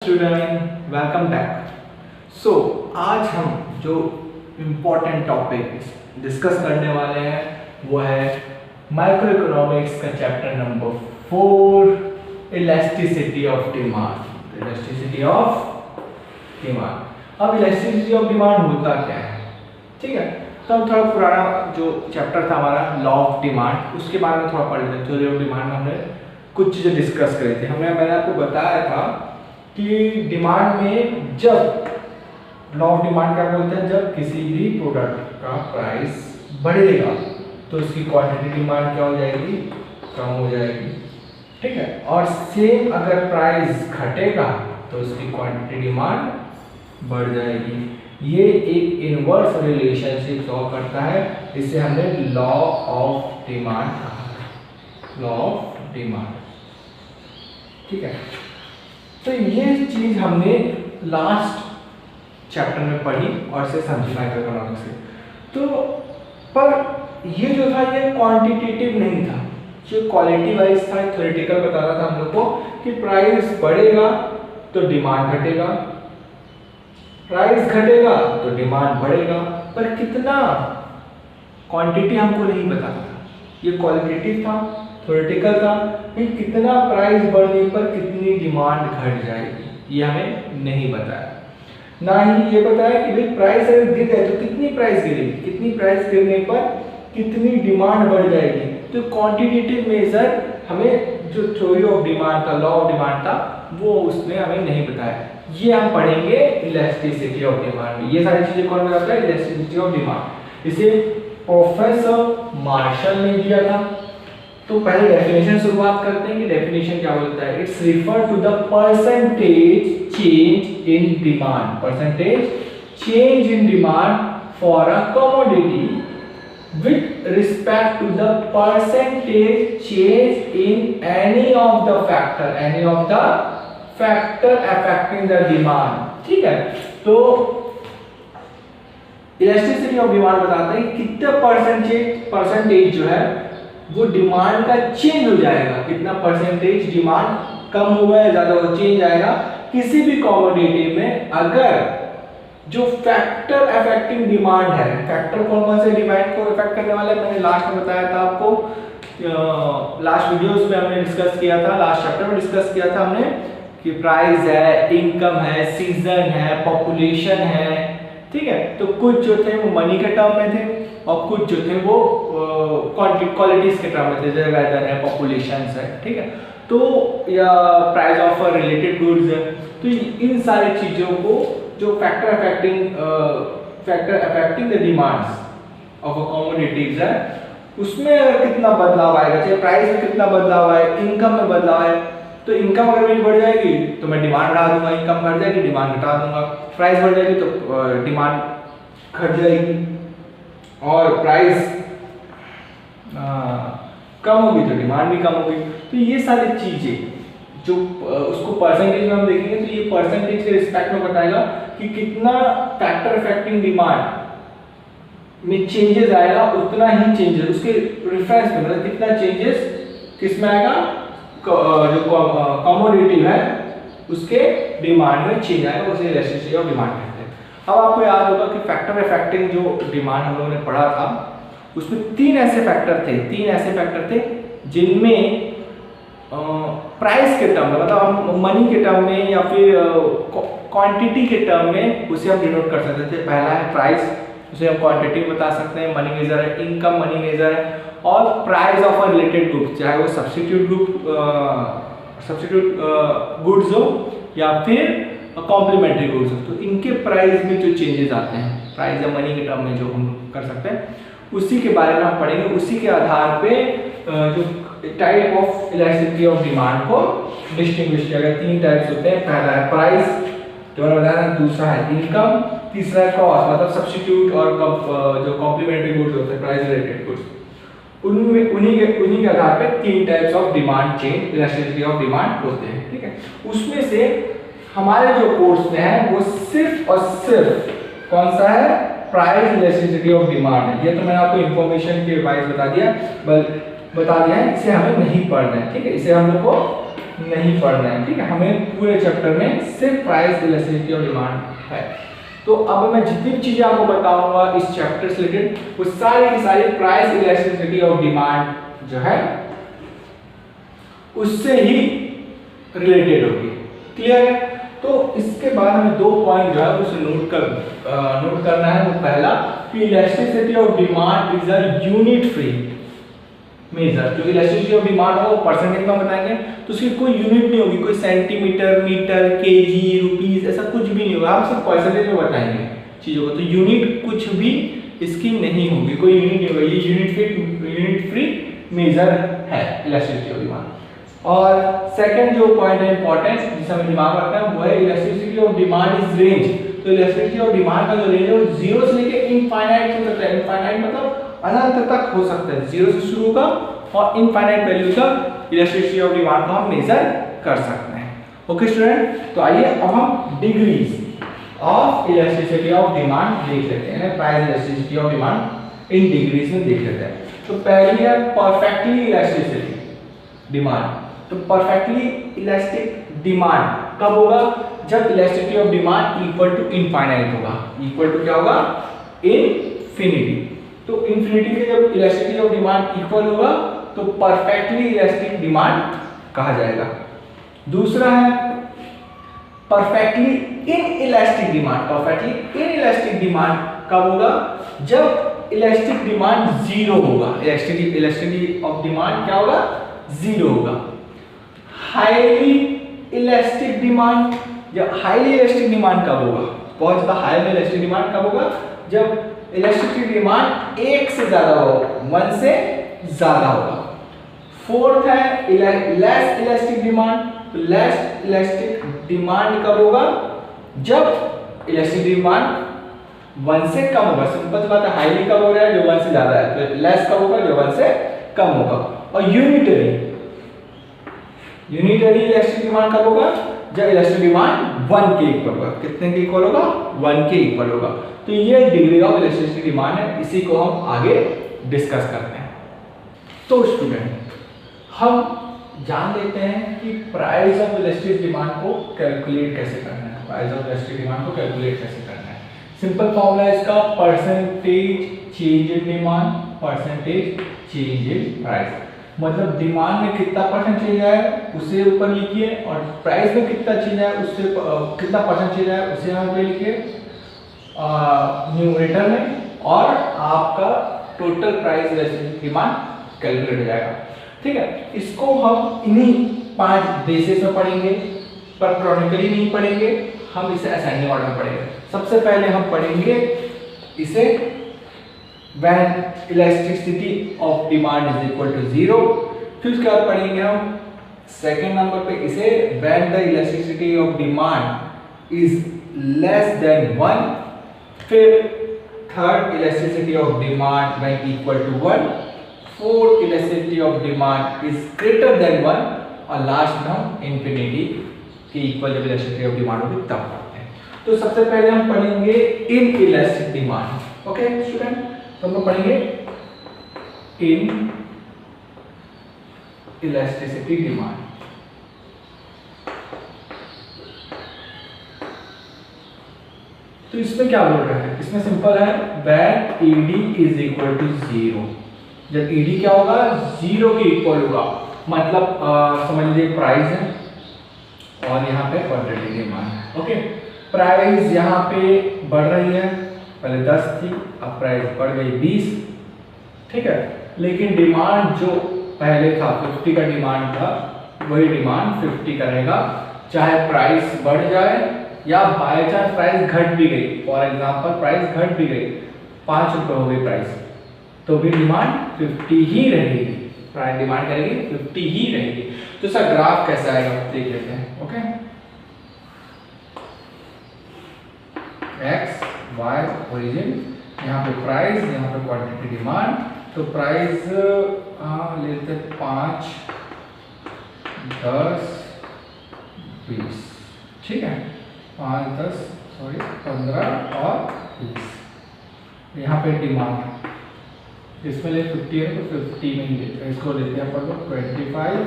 Student welcome back. सो आज हम जो इम्पोर्टेंट टॉपिक डिस्कस करने वाले हैं वो है माइक्रो इकोनॉमिक्स का chapter number 4, elasticity of demand. Elasticity of demand. अब इलास्टिसिटी ऑफ डिमांड होता क्या है, ठीक है। तो हम थोड़ा पुराना जो चैप्टर था हमारा लॉ ऑफ डिमांड, उसके बारे में थोड़ा पढ़ लेते हैं। थ्योरी ऑफ डिमांड में हमने कुछ चीज़ें डिस्कस करी थी। मैंने आपको बताया था कि डिमांड में जब लॉ ऑफ डिमांड क्या बोलते हैं, जब किसी भी प्रोडक्ट का प्राइस बढ़ेगा तो उसकी क्वांटिटी डिमांड क्या हो जाएगी, कम हो जाएगी, ठीक है। और सेम अगर प्राइस घटेगा तो उसकी क्वांटिटी डिमांड बढ़ जाएगी। ये एक इनवर्स रिलेशनशिप शो करता है, इसे हमने लॉ ऑफ डिमांड कहा, लॉ ऑफ डिमांड, ठीक है। तो ये चीज हमने लास्ट चैप्टर में पढ़ी और इसे समझी माइक्रो इकोनॉमिक्स से। तो पर ये जो था ये क्वांटिटेटिव नहीं था, ये क्वालिटी वाइज था, थ्योरेटिकल बता रहा था हम लोग को कि प्राइस बढ़ेगा तो डिमांड घटेगा, प्राइस घटेगा तो डिमांड बढ़ेगा, पर कितना क्वांटिटी हमको नहीं बताता था। ये क्वालिटेटिव था, थ्योरेटिकल था कि कितना प्राइस बढ़ने पर कितनी डिमांड घट जाएगी, ये हमें नहीं बताया। ना ही ये बताया कि भाई प्राइस अगर गिर जाए तो कितनी प्राइस गिरेगी, कितनी प्राइस गिरने पर कितनी डिमांड बढ़ जाएगी। तो क्वांटिटेटिव मेजर हमें जो थ्योरी ऑफ डिमांड था, लॉ ऑफ डिमांड था, वो उसने हमें नहीं बताया। ये हम पढ़ेंगे इलास्टिसिटी ऑफ डिमांड में। ये सारी चीजें कौन बताता है, इलास्टिसिटी ऑफ डिमांड। इसे प्रोफेसर मार्शल ने दिया था। तो पहले डेफिनेशन शुरुआत करते हैं कि डेफिनेशन क्या बोलता है। It's refer to the percentage change in demand, percentage change in demand for a commodity with respect to the percentage change in any of the factor affecting the demand, ठीक है। तो इलास्टिसिटी ऑफ डिमांड बताता है कि कितना percentage जो है वो डिमांड का चेंज हो जाएगा, कितना परसेंटेज डिमांड कम हुआ है, ज्यादा हो, चेंज आएगा किसी भी कमोडिटी में अगर जो फैक्टर अफेक्टिंग डिमांड है। फैक्टर कौन कौन से डिमांड को इफेक्ट करने वाले मैंने लास्ट में बताया था आपको, लास्ट वीडियोस में हमने डिस्कस किया था, लास्ट चैप्टर में डिस्कस किया था हमने कि प्राइस है, इनकम है, सीजन है, पॉपुलेशन है, ठीक है। तो कुछ जो थे वो मनी के टर्म में थे और कुछ जो थे वो क्वालिटीज के टर्म में थे, जैसे वेदर है, पॉपुलेशन है, ठीक है। तो या प्राइस ऑफ रिलेटेड गुड्स है। तो इन सारी चीजों को जो factor affecting the demands of a commodities है, उसमें अगर कितना बदलाव आएगा, चाहे प्राइस में कितना बदलाव आए, इनकम में बदलाव आए, तो इनकम अगर मेरी बढ़ जाएगी तो मैं डिमांड बढ़ा दूंगा, इनकम घट जाएगी डिमांड घटा दूंगा, प्राइस बढ़ जाएगी तो डिमांड घट जाएगी, और प्राइस कम होगी तो डिमांड भी कम होगी। तो ये सारी चीजें जो उसको परसेंटेज में हम देखेंगे तो ये परसेंटेज के रिस्पेक्ट में बताएगा कि कितना फैक्टर अफेक्टिंग डिमांड में चेंजेस आएगा, उतना ही चेंजेस उसके रेफरेंस में, मतलब कितना चेंजेस किसमें आएगा, जो कमोडिटी है उसके डिमांड में चेंज आएगा, उसे इलास्टिसिटी ऑफ डिमांड कहते हैं। अब आपको याद होगा कि फैक्टर अफेक्टिंग जो डिमांड हम लोगों ने पढ़ा था उसमें तीन ऐसे फैक्टर थे जिनमें प्राइस के टर्म में, मतलब हम मनी के टर्म में या फिर क्वांटिटी के टर्म में उसे हम डिनोट कर सकते थे। पहला है प्राइस, उसे हम क्वांटिटी बता सकते हैं, मनी मेजर है, इनकम मनी मेजर है, और price of a related goods, चाहे वो सब्स्टिट्यूट गुड्स हो या फिर कॉम्प्लीमेंट्री गुड्स हो। तो इनके प्राइस में जो चेंजेस आते हैं, प्राइस या मनी के टर्म में जो हम कर सकते हैं, उसी के बारे में हम पढ़ेंगे। उसी के आधार पे जो type of elasticity of demand को डिस्टिंग्विश किया गया। तीन टाइप्स होते हैं, पहला है प्राइस जो मैंने बताया, दूसरा है इनकम, तीसरा है कॉस्ट, मतलब सब्स्टिट्यूट और जो कॉम्प्लीमेंट्री गुड्स होते हैं, प्राइस रिलेटेड गुड्स। उन्हीं के आधार पे तीन types of demand change, elasticity of demand होते हैं, ठीक है। उसमें से हमारे जो कोर्स में है वो सिर्फ और सिर्फ कौन सा है, प्राइस इलास्टिसिटी ऑफ डिमांड है। ये तो मैंने आपको इन्फॉर्मेशन के वाइज बता दिया है, इसे हमें नहीं पढ़ना है, ठीक है। इसे हम लोग को नहीं पढ़ना है, ठीक है। हमें पूरे चैप्टर में सिर्फ प्राइस इलास्टिसिटी और डिमांड है। तो अब मैं जितनी भी चीजें आपको बताऊंगा इस चैप्टर से रिलेटेड, वो सारी की सारी प्राइस इलास्टिसिटी और डिमांड जो है उससे ही रिलेटेड होगी। क्लियर है? तो इसके बाद हमें दो पॉइंट जो है उसे नोट करना है। वो पहला कि elasticity of demand is a unit free measure. जो इलास्टिसिटी ऑफ डिमांड हो परसेंटेज में बताएंगे तो उसकी कोई यूनिट नहीं होगी, कोई सेंटीमीटर, मीटर, केजी, रुपीस ऐसा कुछ भी नहीं होगा, हम सिर्फ परसेंटेज में बताएंगे चीजों को। तो यूनिट कुछ भी इसकी नहीं होगी, कोई यूनिट नहीं होगा। ये यूनिट फ्री मेजर है इलास्टिसिटी ऑफ डिमांड। और सेकंड जो पॉइंट है इंपॉर्टेंट जिसे हमें दिमाग रखना है वो है elasticity of demand is range. तो इलास्टिसिटी ऑफ डिमांड का जो रेंज है वो 0 से लेके इनफाइनाइट हो सकता है। इनफाइनाइट मतलब अनंत तक हो सकता है, 0 से शुरू होगा और इनफाइनाइट वैल्यू तक इलास्टिसिटी ऑफ डिमांड को हम मेजर कर सकते हैं। ओके स्टूडेंट, तो आइए अब हम degrees of elasticity of demand देख लेते हैं। प्राइस इलास्टिसिटी ऑफ डिमांड इन डिग्रीज में देख लेते हैं। तो पहली है परफेक्टली इलास्टिसिटी डिमांड। तो परफेक्टली इलास्टिक डिमांड कब होगा? जब elasticity of demand equal to infinite होगा। इक्वल टू क्या होगा? इनफिनिटी। तो इनफिनिटी के जब इलास्टिसिटी ऑफ डिमांड इक्वल होगा तो परफेक्टली इलास्टिक डिमांड कहा जाएगा। दूसरा है perfectly inelastic demand. Perfectly inelastic demand कब होगा? जब इलास्टिक डिमांड 0 होगा। इलास्टिसिटी ऑफ डिमांड क्या होगा? 0 होगा। हाईली इलास्टिक डिमांड, जब हाईली इलास्टिक डिमांड कब होगा? बहुत ज्यादा हाईली इलास्टिक डिमांड कब होगा? जब इलास्टिसिटी डिमांड 1 से ज्यादा होगा, 1 से ज्यादा होगा। फोर्थ है लेस इलास्टिक डिमांड। तो लेस इलास्टिक डिमांड कब होगा? जब इलास्टिक डिमांड 1 से कम होगा। सिंपल सी बात है, हाईली कब हो रहा है? जो 1 से ज्यादा है। तो लेस कब होगा? जो 1 से कम होगा। और यूनिटरी इलास्टिक डिमांड कब होगा? जब इलास्टिक डिमांड 1 के इक्वल होगा। कितने के इक्वल होगा? 1 के इक्वल होगा। तो ये डिग्री ऑफ इलास्टिसिटी डिमांड है, इसी को हम आगे डिस्कस करते हैं। तो स्टूडेंट, हम जान लेते हैं कि प्राइस ऑफ इलास्टिक डिमांड को कैलकुलेट कैसे करना है। प्राइस ऑफ इलास्टिक डिमांड को कैलकुलेट कैसे करना है? सिंपल फॉर्मूला है इसका percentage change in demand, percentage change in price. मतलब डिमांड में कितना परसेंट चेंज आया उसे ऊपर लिखिए और प्राइस में कितना चेंज आया उससे कितना परसेंट चेंज आया उसे यहाँ पे लिखिए न्यूमरेटर में, और आपका total price elasticity demand calculate हो जाएगा। ठीक है, इसको हम इन्हीं 5 बेसिस में पढ़ेंगे, पर क्रॉनिकली नहीं पढ़ेंगे, हम इसे असेंडिंग ऑर्डर में पढ़ेंगे। सबसे पहले हम पढ़ेंगे इसे when elasticity of demand is equal to 0। फिर उसके बाद पढ़ेंगे हम सेकेंड नंबर पे इसे when the elasticity of demand is less than 1। फिर third elasticity of demand when equal to 1। Fourth elasticity of demand is greater than 1। और last में हम infinity के इक्वल जब elasticity of demand होगी तब पढ़ते हैं। तो सबसे पहले हम पढ़ेंगे in elastic demand. Okay student, तो हम लोग पढ़ेंगे इन इलास्टिसिटी डिमांड। तो इसमें क्या बोल रहा है? इसमें सिंपल है when ED is equal to 0। जब ED क्या होगा? 0 के इक्वल होगा। मतलब समझ लीजिए प्राइस है और यहाँ पे क्वांटिटी डिमांड है। ओके, प्राइस यहाँ पे बढ़ रही है, पहले 10 थी, अब प्राइस बढ़ गई 20। ठीक है, लेकिन डिमांड जो पहले था 50 का डिमांड था, वही डिमांड 50 का रहेगा, चाहे प्राइस बढ़ जाए या बाय चांस प्राइस घट भी गई। फॉर एग्जांपल प्राइस घट भी गई, 5 रुपए हो गई प्राइस, तो भी डिमांड 50 ही रहेगी। प्राइस डिमांड करेगी 50 ही रहेगी। तो इसका ग्राफ कैसा आएगा देख लेते हैं। ओके, एक्स वाई ओरिजिन, यहाँ पे प्राइस, यहाँ पे क्वांटिटी डिमांड। तो प्राइस लेते 5, 10, 20। ठीक है, 5, 10 सॉरी 15 और 20। यहाँ पे डिमांड इसमें ले 50 है तो 50 में ही लेते हैं, इसको लेते हैं अपन लोग 25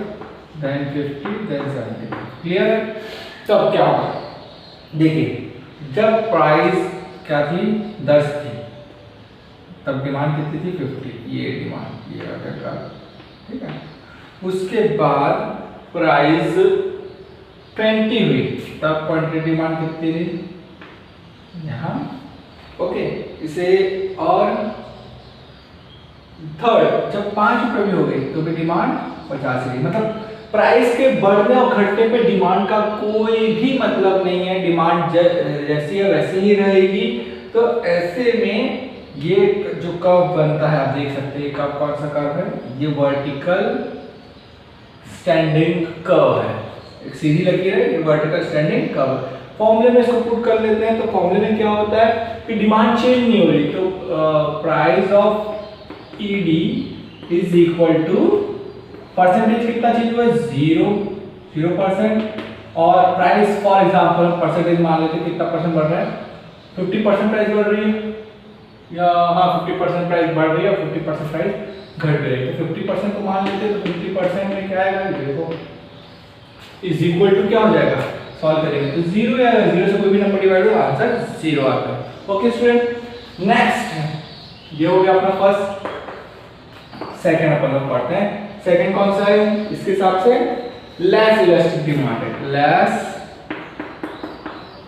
देन 50 देन 70। क्लियर है? तब क्या होगा, देखिए जब प्राइस क्या थी 10 थी तब डिमांड कितनी थी 50, ये डिमांड ये का, ठीक है। उसके बाद प्राइस 20 हुई तब क्वांटिटी डिमांड कितनी थी यहाँ, ओके। इसे और थर्ड जब 5 रुपए में हो गई तो भी डिमांड 50 रही। मतलब प्राइस के बढ़ने और घटने पे डिमांड का कोई भी मतलब नहीं है, डिमांड जैसी है वैसी ही रहेगी। तो ऐसे में ये जो कर्व बनता है आप देख सकते हैं, कर्व कौन सा कर्व है, ये वर्टिकल स्टैंडिंग कर्व है, एक सीधी लकीर है, ये वर्टिकल स्टैंडिंग कर्व। फॉर्मूले में इसको पुट कर लेते हैं, तो फॉर्मूले में क्या होता है कि डिमांड चेंज नहीं हो रही, तो price of ED is equal to percentage कितना चेंज हुआ है 0%, और प्राइस फॉर एग्जांपल परसेंटेज मान लेते हैं कितना परसेंट बढ़ रहा है, 50% प्राइस बढ़ रही है, या हाँ 50% प्राइस बढ़ रही है, 50% प्राइस घट रही है। तो 50% को मान लेते हैं, तो 50% में क्या आएगा, देखो इज इक्वल टू क्या हो जाएगा, सॉल्व करेंगे तो 0 आएगा, 0 से कोई भी नंबर डिवाइड हो आंसर 0 आता है। ओके स्टूडेंट, नेक्स्ट ये हो गया अपना फर्स्ट। सेकंड अपन लोग पढ़ते हैं, सेकंड कौन सा है, इसके हिसाब से लेस इलास्टिक डिमांड है, लेस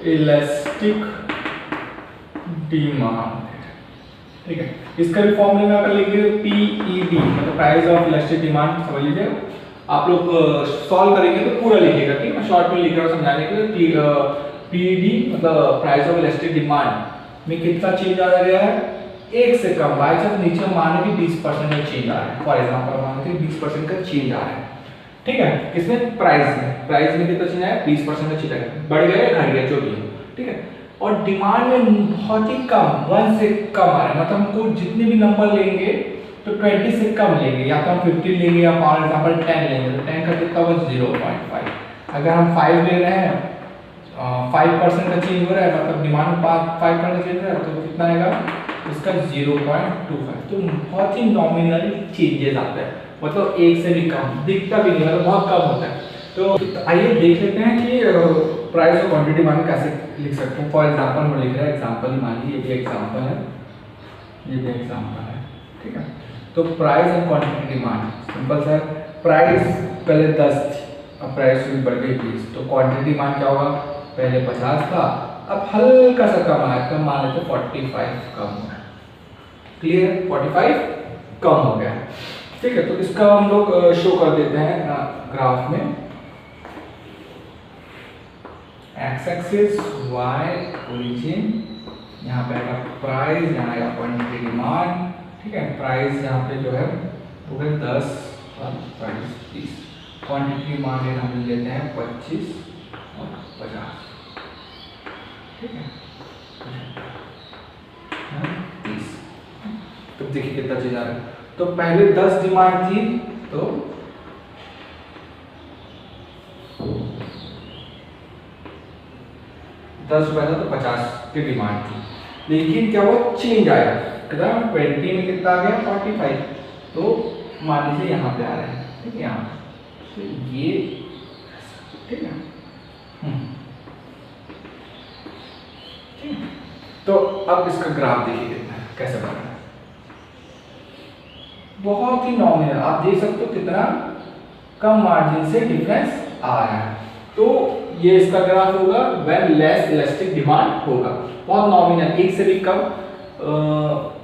इलास्टिक डिमांड, ठीक है। इसका भी फॉर्मूले में अगर लिखिए PED मतलब प्राइस ऑफ इलास्टिक डिमांड, समझ लीजिए आप लोग सॉल्व करेंगे तो पूरा लिखिएगा, ठीक है। मैं शॉर्ट में लिख रहा हूं समझाने के लिए। PED मतलब प्राइस ऑफ इलास्टिक डिमांड में कितना चेंज आ गया है, 1 से कम, बाई चांस नीचे माने कि 20% का चेंज आ रहा है, फॉर एग्जांपल मानते हैं 20% का चेंज आ रहा है, ठीक है। किसमें, प्राइस में कितना चेंज आया, 20% का चेंज आया, बढ़ गया घट गया जो भी हो, ठीक है। और डिमांड में बहुत ही कम, 1 से कम आ रहा है, मतलब हमको जितने भी नंबर लेंगे तो 20 से कम लेंगे, या तो हम 15 लेंगे या फॉर एग्जांपल 10 लेंगे, तो 10 का कितना होगा 0.5। अगर हम 5 ले रहे हैं, 5% का चेंज हो रहा है, मतलब डिमांड में 5% चेंज हो रहा है, तो कितना आएगा इसका 0.25। तो बहुत ही नॉमिनल चेंजेस आते हैं, मतलब 1 से भी कम, दिखता भी नहीं, मतलब बहुत कम होता है। तो आइए देख लेते हैं कि प्राइस और क्वांटिटी मान कैसे लिख सकते हैं। फॉर एग्जांपल हम लिख रहे हैं, एग्जांपल ही मान लीजिए, ये भी एग्जांपल है, ये भी एग्जांपल है, ठीक है। तो price and quantity demand simple सा, प्राइस पहले 10 थी, अब प्राइस भी बढ़ गई 20, तो क्वांटिटी डिमांड क्या होगा, पहले 50 था, अब हल्का सा कम आया, तो मान लेते 45 कम हो गया। क्लियर, 45 कम हो गया, ठीक है। तो इसका हम लोग शो कर देते हैं ग्राफ में, एक्स एक्सिस, वाई ओरिजिन, यहाँ पे आएगा प्राइस, यहाँ आएगा क्वांटिटी डिमांड, ठीक है। प्राइस यहाँ पे जो है वो है 10 और प्राइस 30, क्वांटिटी डिमांड हम लेते हैं 25 और 50, ठीक है, 30। तो देखिए कितना चीज आ रहा है, तो पहले 10 डिमांड थी, तो 10 रुपए था तो 50 की डिमांड थी, लेकिन क्या हुआ चेंज आया, कितना 20 में कितना आ गया 45, तो मान लीजिए यहाँ पे आ रहा है, ठीक है, यहाँ तो ये, ठीक है, ठीक है। तो अब इसका ग्राफ देखिए कितना कैसे बन रहा है, बहुत ही नॉमिनल, आप देख सकते हो कितना कम मार्जिन से डिफरेंस आ रहा है। तो ये इसका ग्राफ होगा व्हेन लेस इलास्टिक डिमांड होगा, बहुत नॉमिनल, 1 से भी कम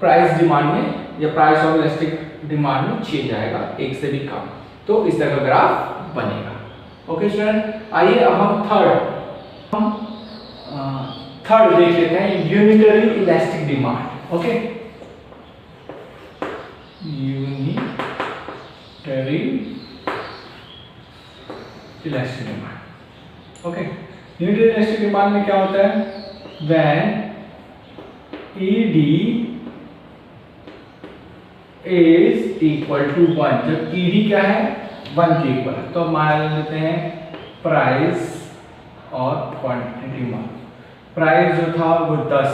प्राइस डिमांड में या प्राइस ऑफ इलास्टिक डिमांड में चेंज आएगा, 1 से भी कम, तो इस तरह का ग्राफ बनेगा। ओके स्टूडेंट, आइए अब हम थर्ड देख लेते हैं, unitary elastic demand. Okay, unitary elastic demand, okay. Unitary elastic demand में क्या होता है, when ED is equal to 1, जब ED क्या है 1 के इक्वल है, तो मान लेते हैं प्राइस और क्वांटिटी डिमांड। प्राइस जो था वो 10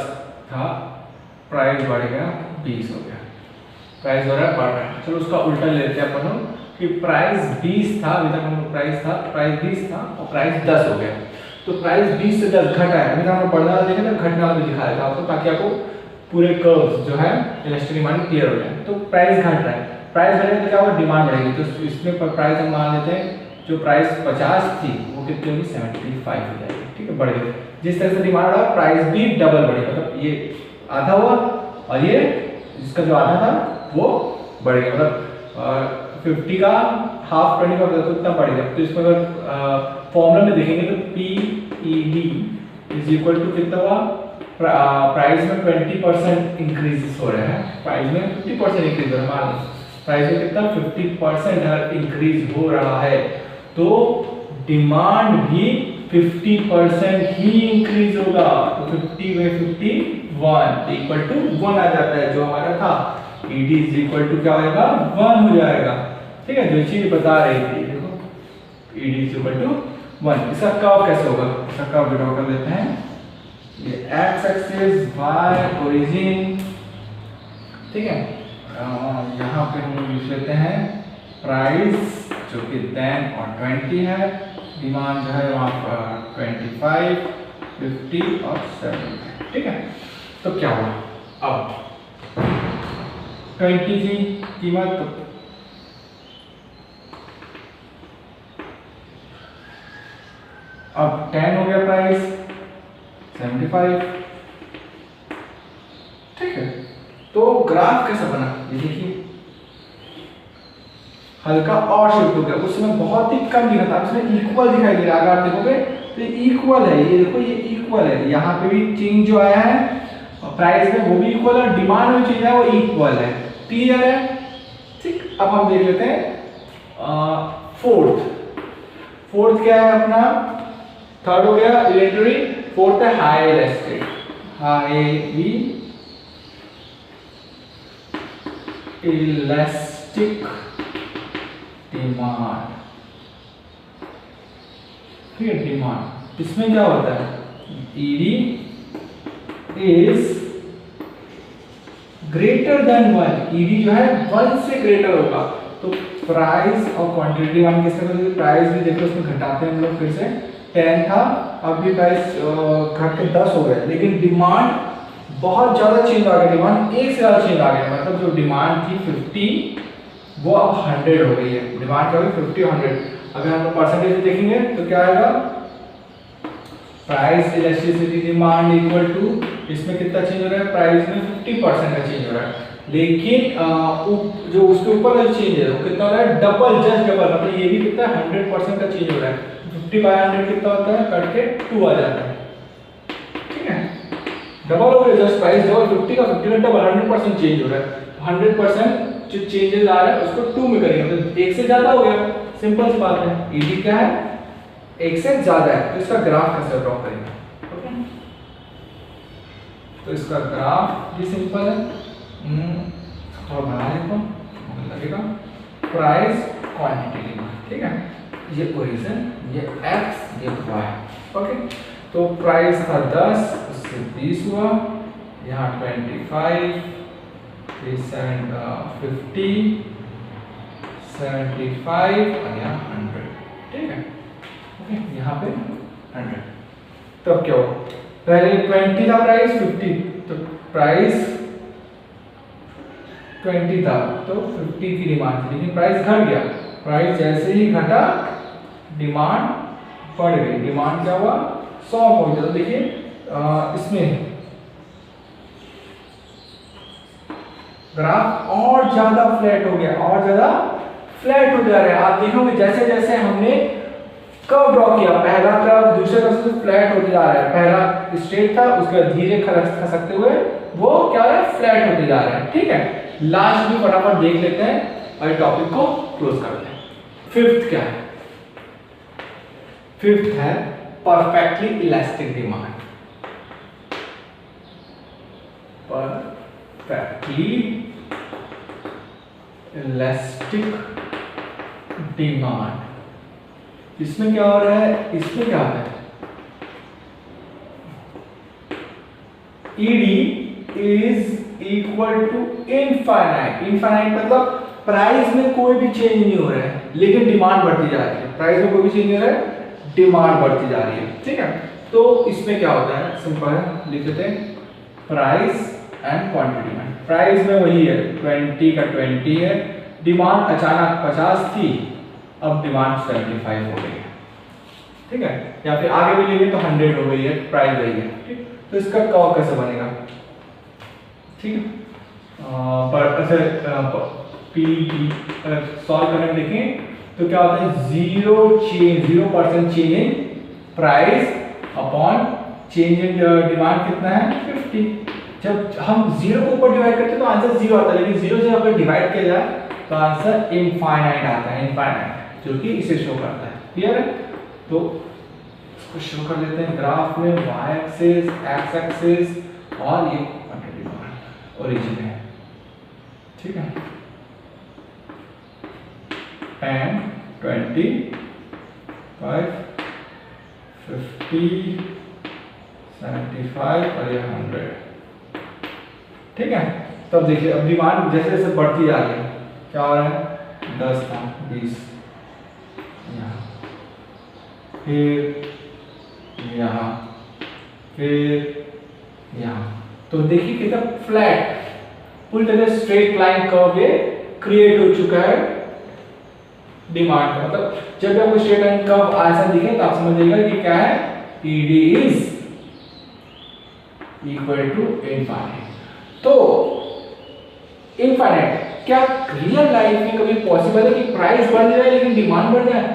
था, प्राइस बढ़ गया 20 हो गया, प्राइस हो रहा है बढ़ रहा है, चलो उसका उल्टा ले लेते हैं अपन, कि प्राइस 20 था, अभी तक हम लोग प्राइस 20 था और प्राइस 10 हो गया। तो प्राइस 20 से 10 घटा है, अभी तक हम बढ़ने वाला देखे थे, घटने वाला भी दिखा देता आपको ताकि आपको पूरे कर्व्स जो है इलास्टिक डिमांड क्लियर हो जाए। तो प्राइस घट रहा है, प्राइस बढ़ेगा तो क्या होगा, डिमांड बढ़ेगी। तो इसमें प्राइस हम मान लेते हैं जो प्राइस 50 थी वो कितनी होगी, 75 हो जाएगी, ठीक है, बढ़ गई। जिस तरह से डिमांड बढ़ा प्राइस भी डबल बढ़ी, मतलब ये आधा हुआ और ये इसका जो आधा था वो बढ़ गया, मतलब 50 का हाफ 20 का तो इतना बढ़ गया। तो इसमें अगर फॉर्मूला में देखेंगे तो PED इज इक्वल टू कितना हुआ, प्राइस में 20% इंक्रीज हो रहा है, प्राइस में 50% इंक्रीज हो रहा है, प्राइस में कितना 50% अगर इंक्रीज हो रहा है तो डिमांड भी 50% ही इंक्रीज होगा। तो 50 में 51 इक्वल टू 1 आ जाता है, जो हमारा था ED इज इक्वल टू क्या होगा, 1 हो जाएगा, ठीक है, जो चीज बता रही थी। देखो ED इज इक्वल टू 1। इसका कर्व कैसे होगा, इसका कर्व ड्रॉ कर लेते हैं। ये x एक्सिस, y ओरिजिन, ठीक है, यहाँ पे हम लिख लेते हैं प्राइस जो कि 10 और 20 है, डिमांड जो है वहाँ पर 25, 50 और 70, ठीक है। तो क्या हुआ, अब 20 की कीमत, अब 10 हो गया प्राइस 75, ठीक है। तो ग्राफ कैसा बना, ये देखिए हल्का और शिफ्ट हो गया, उसमें बहुत ही कम दिखा था, इसमें इक्वल दिखाई दे रहा है। अगर आप देखोगे तो इक्वल है, ये देखो ये इक्वल है, यहाँ पे भी चेंज जो आया है प्राइस में वो भी इक्वल है, डिमांड में चेंज है वो इक्वल है, क्लियर है, ठीक। अब हम देख लेते हैं फोर्थ क्या है अपना, थर्ड हो गया इलेक्ट्री, फोर्थ है हाई इलास्टिक, इलास्टिक डिमांड, ठीक है, डिमांड। इसमें क्या होता है, ED is greater than 1, ED जो है 1 से ग्रेटर होगा। तो प्राइस और क्वांटिटी डिमांड किस तरह से, प्राइस भी देखो उसमें घटाते हैं हम लोग, फिर से 10 था, अब भी प्राइस घट के 10 हो गया, लेकिन डिमांड बहुत ज्यादा चेंज आ गया, डिमांड एक से ज्यादा चेंज आ गया, मतलब जो डिमांड थी 50 वो अब 100 हो गई है, डिमांड क्या होगी 50 और 100। अगर हम लोग परसेंटेज देखेंगे तो क्या आएगा, price elasticity demand equal to, इसमें कितना चेंज हो रहा है, प्राइस में 50% का चेंज हो रहा है, लेकिन जो उसके ऊपर का चेंज है वो कितना हो रहा है, डबल, जस्ट डबल, मतलब ये भी कितना 100% का चेंज हो रहा है। 50/100 कितना होता है, कट के 2 आ जाता है, ठीक है, डबल हो गया, जस्ट प्राइस डबल, 50 का 50 का डबल, 100% चेंज हो रहा है। 100% जो चेंजेस आ रहा है उसको 2 में करेंगे तो 1 से ज्यादा हो गया, सिंपल सी बात है। ED क्या है, 1 से ज्यादा है, तो इसका ग्राफ कैसे ड्रॉ करेंगे, ओके। तो इसका ग्राफ भी सिंपल है, थोड़ा बना लेता हूं, लगेगा प्राइस क्वांटिटी डिमांड, ठीक है, ये ओरिजिन, ये x, ये y, ओके। तो प्राइस था 10, उससे 20 हुआ, यहाँ 25, 50, 75 और यहाँ 100, ठीक है, ओके, यहाँ पे 100। तो अब क्या हो, पहले 20 था प्राइस, 50, तो प्राइस 20 था तो 50 की डिमांड थी, लेकिन प्राइस घट गया, प्राइस जैसे ही घटा डिमांड बढ़ गई, डिमांड क्या हुआ 100 हो गया। तो देखिए इसमें ग्राफ और ज्यादा फ्लैट हो गया, और ज्यादा फ्लैट हो जा रहा है। आप देखोगे जैसे जैसे हमने कर्व ड्रॉ किया, पहला कर्व दूसरे कर्व से फ्लैट होते जा रहा है, पहला स्ट्रेट था, उसके बाद धीरे खसकते हुए वो क्या हो रहा है, फ्लैट होते जा रहा है, ठीक है। लास्ट में फटाफट देख लेते हैं और टॉपिक को क्लोज करते हैं। फिफ्थ क्या है, फिफ्थ है perfectly elastic demand, perfectly elastic demand. इसमें क्या हो रहा है, इसमें क्या होता है, ED is equal to infinite, infinite मतलब प्राइस में कोई भी चेंज नहीं हो रहा है लेकिन डिमांड बढ़ती जा रही है, प्राइस में कोई भी चेंज नहीं हो रहा है, डिमांड बढ़ती जा रही है, ठीक है। तो इसमें क्या होता है, सिंपल है, लिख देते हैं प्राइस एंड क्वांटिटी में। प्राइस में वही है 20 का 20 है, डिमांड अचानक 50 थी, अब डिमांड 75 हो गई है, ठीक है, या फिर आगे भी लेंगे तो 100 हो गई है, प्राइस वही है, ठीक। तो इसका कर्व कैसे बनेगा, ठीक है, पर अच्छा पी सॉल्व करने देखें तो क्या होता है, 0% change in price upon change in demand कितना है 50। जब हम 0 को ऊपर डिवाइड करते हैं तो आंसर 0 आता है, लेकिन 0 से अगर डिवाइड किया जाए तो आंसर इनफाइनाइट आता है, इनफाइनाइट, जो कि इसे शो करता है, क्लियर है। तो इसको शो कर लेते हैं ग्राफ में, y एक्सिस, x एक्सिस और ये क्वांटिटी डिमांड ओरिजिन है, ठीक है, 10 20 5 50 75 और ये 100, ठीक है। तब देखिए अब डिमांड जैसे जैसे बढ़ती जा रही है, क्या हो रहा है, 10 था 20, यहाँ फिर यहाँ फिर यहाँ, तो देखिए कितना फ्लैट पूरी तरह स्ट्रेट लाइन कर्व ये क्रिएट हो चुका है डिमांड का। मतलब जब भी आपको स्ट्रेट लाइन कर्व ऐसा दिखे तो आप समझिएगा कि क्या है, ED is equal to infinite. तो इनफाइनाइट क्या रियल लाइफ में कभी पॉसिबल है कि प्राइस बढ़ जाए लेकिन डिमांड बढ़ जाए,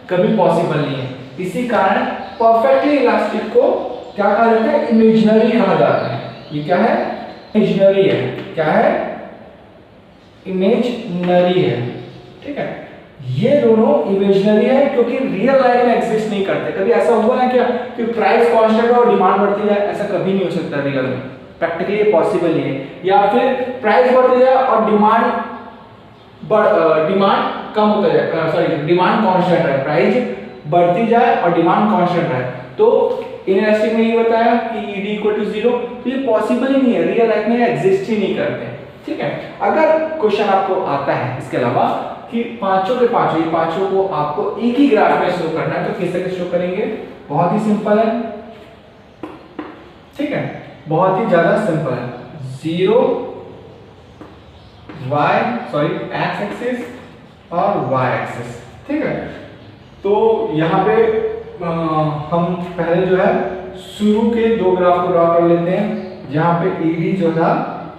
कभी पॉसिबल नहीं है। इसी कारण परफेक्टली इलास्टिक को क्या कहा जाता है, इमेजिनरी कहा जाता है। ये क्या है, इमेजिनरी है, क्या है, इमेजिनरी है, ठीक है। ये दोनों इमेजिनरी है क्योंकि रियल लाइफ में एग्जिस्ट नहीं करते। कभी ऐसा हुआ है क्या कि प्राइस कांस्टेंट है और डिमांड बढ़ती जाए, ऐसा कभी नहीं हो सकता रियल में, प्रैक्टिकली ये पॉसिबल नहीं है। या फिर प्राइस बढ़ती जाए और डिमांड कम होता जाए, सॉरी डिमांड कांस्टेंट है, प्राइस बढ़ती जाए और डिमांड कांस्टेंट है। तो इनइलास्टिक में ये बताया कि ED इक्वल टू 0, तो ये पॉसिबल ही नहीं है, रियल लाइफ में एग्जिस्ट ही नहीं करते, ठीक है। अगर क्वेश्चन आपको आता है इसके अलावा कि पांचों के पांचों, ये पांचों को आपको एक ही ग्राफ में शो करना है, तो किस तरह शो करेंगे, बहुत ही सिंपल है, ठीक है, बहुत ही ज्यादा सिंपल है। 0 x एक्सिस और y एक्सिस, ठीक है। तो यहाँ पे हम पहले जो है शुरू के दो ग्राफ को ड्रॉ कर लेते हैं, जहाँ पे ED जो था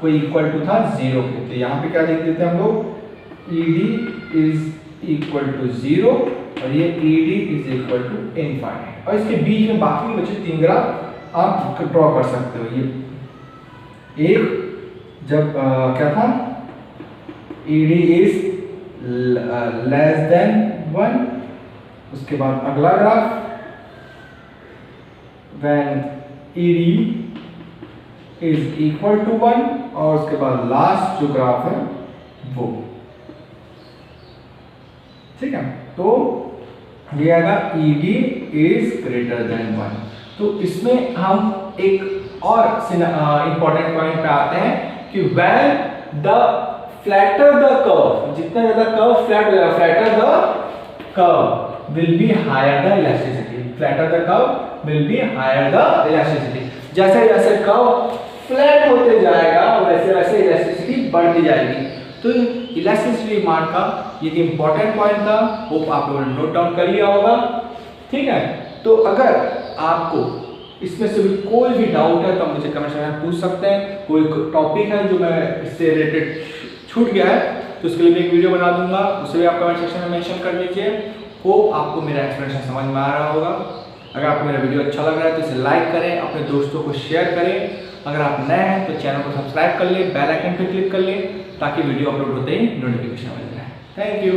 वो इक्वल टू था 0 के। तो यहाँ पे क्या लिख देते हैं हम लोग, ED इज इक्वल टू 0 और ये ED is equal to infinite. और इसके बीच में बाकी बचे 3 ग्राफ आप ड्रॉ कर सकते हो। ये एक जब क्या था, ED इज लेस देन 1, उसके बाद अगला graph when ED is equal to 1 और उसके बाद लास्ट जो ग्राफ है वो, ठीक है। तो ये आएगा ED इज ग्रेटर देन 1। तो इसमें हम एक और इंपॉर्टेंट पॉइंट पे आते हैं कि when the flatter the curve, जितना ज्यादा कर्व फ्लैट हो जाएगा, flatter the curve will be higher the elasticity, flatter the curve will be higher the elasticity। जैसे जैसे कर्व फ्लैट होते जाएगा वैसे वैसे इलास्टिसिटी बढ़ती जाएगी। तो इलास्टिसिटी डिमांड का ये इंपॉर्टेंट पॉइंट था, होप आप लोगों ने नोट डाउन कर लिया होगा, ठीक है। तो अगर आपको इसमें से भी कोई भी डाउट है तो मुझे कमेंट सेक्शन में पूछ सकते हैं। कोई टॉपिक है जो मैं इससे रिलेटेड छूट गया है तो उसके लिए मैं एक वीडियो बना दूंगा, उसे भी आप कमेंट सेक्शन में मेंशन कर दीजिए। होप आपको मेरा एक्सप्लेनेशन समझ में आ रहा होगा। अगर आपको मेरा वीडियो अच्छा लग रहा है तो इसे लाइक करें, अपने दोस्तों को शेयर करें। अगर आप नए हैं तो चैनल को सब्सक्राइब कर लें, बेल आइकन पर क्लिक कर लें ताकि वीडियो अपलोड होते ही नोटिफिकेशन मिल जाए। Thank you.